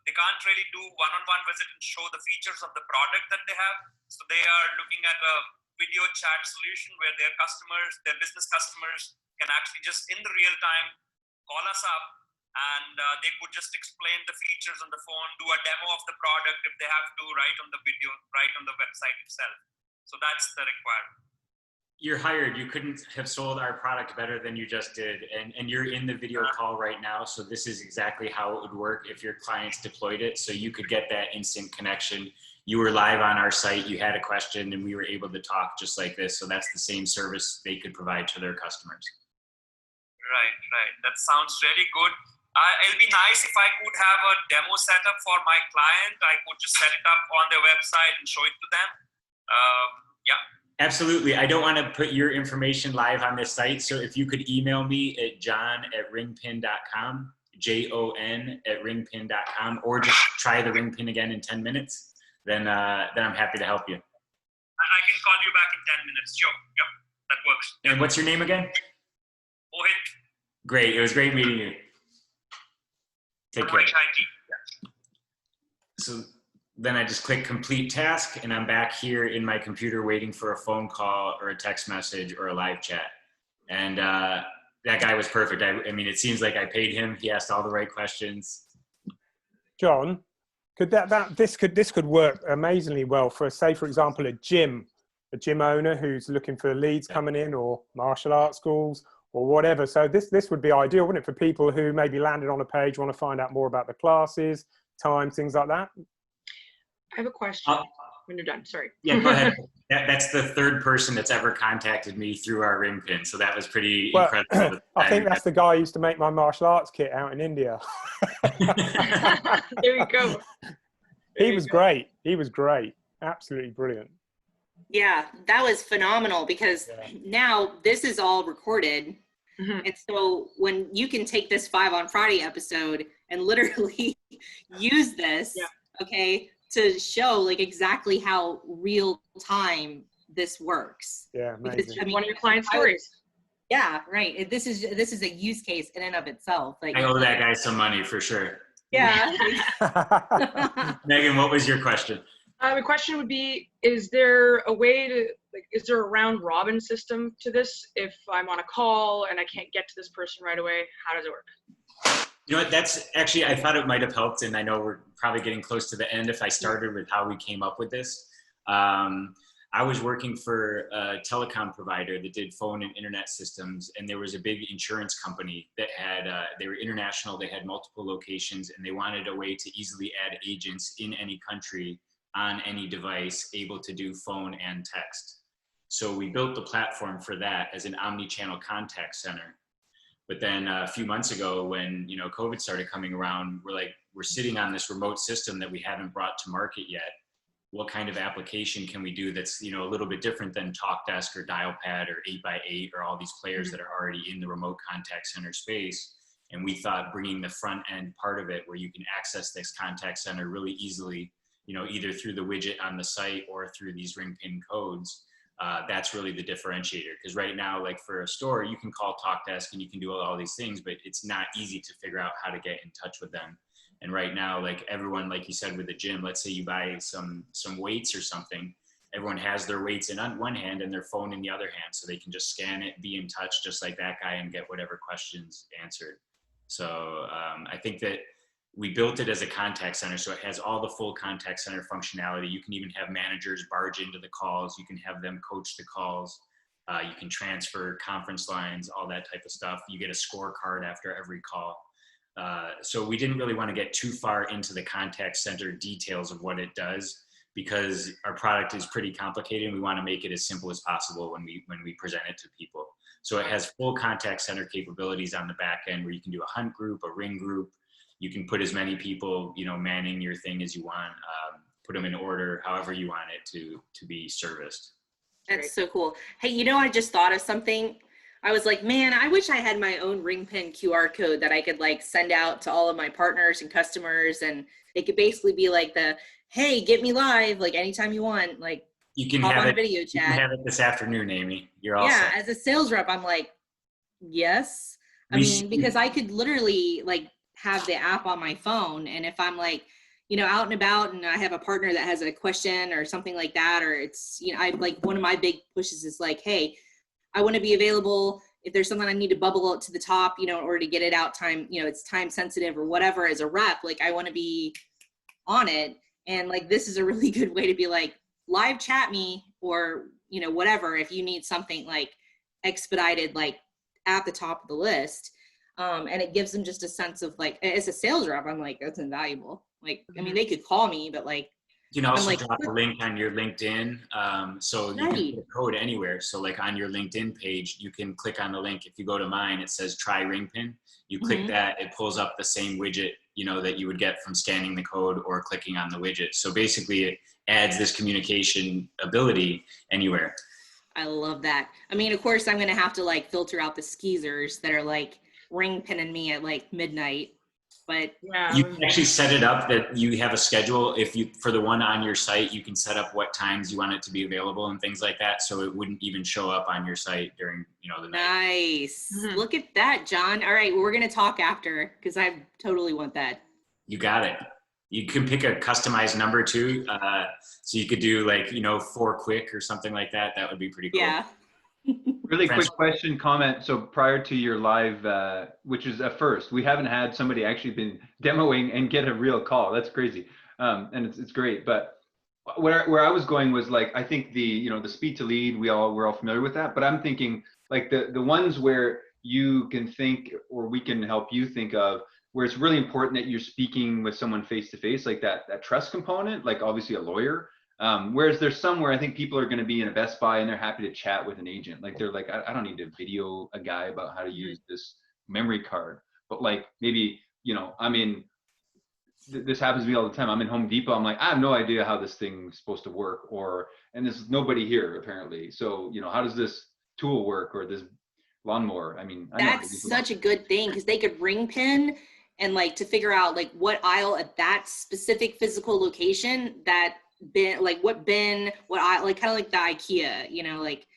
Speaker 8: they can't really do one-on-one visit and show the features of the product that they have. So they are looking at a video chat solution where their customers, their business customers, can actually just in the real time call us up, and they could just explain the features on the phone, do a demo of the product if they have to, right on the video, right on the website itself. So that's the requirement.
Speaker 7: You're hired. You couldn't have sold our product better than you just did. And you're in the video call right now. So this is exactly how it would work if your clients deployed it. So you could get that instant connection. You were live on our site, you had a question, and we were able to talk just like this. So that's the same service they could provide to their customers.
Speaker 8: Right. That sounds really good. It'll be nice if I could have a demo set up for my client. I could just set it up on their website and show it to them. Yeah.
Speaker 7: Absolutely. I don't want to put your information live on this site. So if you could email me at jon@ringpin.com, JON@ringpin.com, or just try the Ringpin again in 10 minutes, then I'm happy to help you.
Speaker 8: I can call you back in 10 minutes. Sure. Yep. That works.
Speaker 7: And what's your name again?
Speaker 8: Mohit.
Speaker 7: Great. It was great meeting you. Take care. So then I just click complete task, and I'm back here in my computer waiting for a phone call or a text message or a live chat. And that guy was perfect. I mean, it seems like I paid him. He asked all the right questions.
Speaker 1: John, could this could work amazingly well for, say, for example, a gym owner who's looking for leads coming in, or martial arts schools or whatever. So this would be ideal, wouldn't it, for people who maybe landed on a page, want to find out more about the classes, times, things like that?
Speaker 5: I have a question when you're done. Sorry.
Speaker 7: Yeah, go ahead. That's the third person that's ever contacted me through our Ringpin. So that was pretty incredible.
Speaker 1: I think that's the guy who used to make my martial arts kit out in India.
Speaker 5: There you go.
Speaker 1: He was great. He was great. Absolutely brilliant.
Speaker 4: Yeah, that was phenomenal, because now this is all recorded. Mm-hmm. And so when you can take this 5 on Friday episode and literally use this, okay, to show like exactly how real time this works.
Speaker 1: Yeah, amazing.
Speaker 5: Because, I mean, one of your client stories.
Speaker 4: Yeah, right. This is a use case in and of itself. Like,
Speaker 7: I owe that guy some money for sure.
Speaker 4: Yeah.
Speaker 7: Megan, what was your question?
Speaker 5: The question would be, is there a way to, is there a round robin system to this? If I'm on a call and I can't get to this person right away, how does it work?
Speaker 7: You know what, that's actually, I thought it might have helped, and I know we're probably getting close to the end if I started with how we came up with this. I was working for a telecom provider that did phone and internet systems, and there was a big insurance company that had, they were international, they had multiple locations, and they wanted a way to easily add agents in any country on any device able to do phone and text. So we built the platform for that as an omni-channel contact center. But then a few months ago, when COVID started coming around, we're sitting on this remote system that we haven't brought to market yet. What kind of application can we do that's a little bit different than TalkDesk or Dialpad or 8x8 or all these players that are already in the remote contact center space? And we thought bringing the front end part of it, where you can access this contact center really easily, either through the widget on the site or through these Ringpin codes. That's really the differentiator, because right now, like for a store, you can call TalkDesk and you can do all these things, but it's not easy to figure out how to get in touch with them. And right now, like everyone, like you said with the gym, let's say you buy some weights or something, everyone has their weights in one hand and their phone in the other hand, so they can just scan it, be in touch just like that guy, and get whatever questions answered. So I think that we built it as a contact center, so it has all the full contact center functionality. You can even have managers barge into the calls. You can have them coach the calls. You can transfer conference lines, all that type of stuff. You get a scorecard after every call. So we didn't really want to get too far into the contact center details of what it does, because our product is pretty complicated, and we want to make it as simple as possible when we present it to people. So it has full contact center capabilities on the back end, where you can do a hunt group, a ring group. You can put as many people, manning your thing as you want. put them in order however you want it to be serviced.
Speaker 4: That's so cool. Hey, I just thought of something. I was like, man, I wish I had my own Ringpin QR code that I could like send out to all of my partners and customers, and it could basically be like hey, get me live, like anytime you want, like
Speaker 7: you can
Speaker 4: hop
Speaker 7: have
Speaker 4: on
Speaker 7: it,
Speaker 4: video chat.
Speaker 7: You can have it this afternoon, Amy. You're all
Speaker 4: yeah,
Speaker 7: set.
Speaker 4: as a sales rep, I'm like, yes. I mean, because I could literally like have the app on my phone, and if I'm like, out and about and I have a partner that has a question or something like that, or it's, I like, one of my big pushes is like, hey, I want to be available if there's something I need to bubble it to the top, in order to get it out time, it's time sensitive or whatever. As a rep, like I want to be on it. And like, this is a really good way to be like, live chat me, or, whatever, if you need something like expedited, like at the top of the list. And it gives them just a sense of like, as a sales rep, I'm like, that's invaluable. Like, I mean, they could call me, but like,
Speaker 7: you can also
Speaker 4: like,
Speaker 7: drop a link on your LinkedIn. So you can put a code anywhere. So like on your LinkedIn page, you can click on the link. If you go to mine, it says try Ringpin. You click that, it pulls up the same widget, that you would get from scanning the code or clicking on the widget. So basically it adds this communication ability anywhere.
Speaker 4: I love that. I mean, of course, I'm going to have to like filter out the skeezers that are like ringpinning me at like midnight. But
Speaker 5: yeah,
Speaker 7: you can actually set it up that you have a schedule. For the one on your site, you can set up what times you want it to be available and things like that. So it wouldn't even show up on your site during, the night.
Speaker 4: Nice. Look at that, John. All right. Well, we're going to talk after, because I totally want that.
Speaker 7: You got it. You can pick a customized number too. So you could do like, 4 quick or something like that. That would be pretty cool.
Speaker 4: Yeah.
Speaker 2: Really quick question, comment. So prior to your live, which is a first, we haven't had somebody actually been demoing and get a real call. That's crazy. And it's great. But where I was going was like, I think the speed to lead, we're all familiar with that. But I'm thinking like the ones where you can think, or we can help you think of, where it's really important that you're speaking with someone face to face, like that trust component, like obviously a lawyer. Whereas there's somewhere I think people are going to be in a Best Buy and they're happy to chat with an agent. Like they're like, I don't need to video a guy about how to use this memory card. But like maybe, this happens to me all the time. I'm in Home Depot. I'm like, I have no idea how this thing's supposed to work, and there's nobody here apparently. So, how does this tool work, or this lawnmower? I mean,
Speaker 4: that's such a good thing, because they could ring pin and like to figure out like what aisle at that specific physical location, that bin, like what aisle, like kind of like the IKEA, like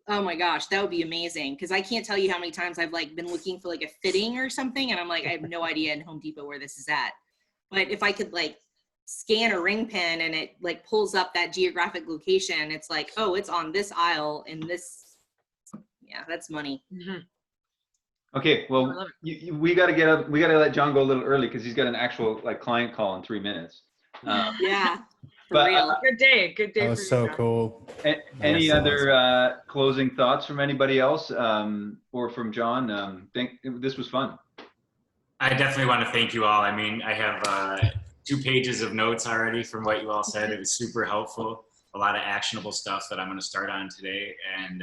Speaker 4: oh my gosh, that would be amazing. Because I can't tell you how many times I've like been looking for like a fitting or something, and I'm like, I have no idea in Home Depot where this is at. But if I could like scan a ring pin and it like pulls up that geographic location, it's like, oh, it's on this aisle in this. Yeah, that's money.
Speaker 2: Okay, well, we got to get up. We got to let John go a little early because he's got an actual like client call in 3 minutes.
Speaker 4: Yeah, for
Speaker 2: but,
Speaker 4: real.
Speaker 5: Good day.
Speaker 6: That was so cool.
Speaker 2: Any other closing thoughts from anybody else, or from John? This was fun.
Speaker 7: I definitely want to thank you all. I mean, I have 2 pages of notes already from what you all said. It was super helpful. A lot of actionable stuff that I'm going to start on today. And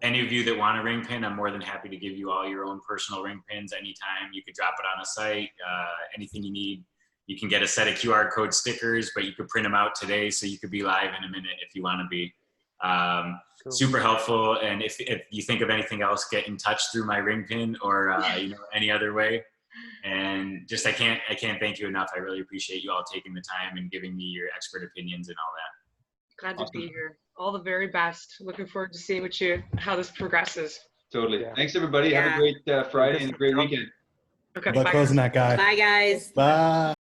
Speaker 7: any of you that want a ring pin, I'm more than happy to give you all your own personal ring pins anytime. You could drop it on a site, anything you need. You can get a set of QR code stickers, but you could print them out today so you could be live in a minute if you want to be. Cool. Super helpful. And if you think of anything else, get in touch through my ring pin or any other way. And just I can't thank you enough. I really appreciate you all taking the time and giving me your expert opinions and all that.
Speaker 5: Glad to be here. All the very best. Looking forward to seeing how this progresses.
Speaker 2: Totally. Yeah. Thanks everybody. Have a great Friday and a great weekend.
Speaker 6: Okay. Good luck closing that guy.
Speaker 4: Bye guys.
Speaker 6: Bye.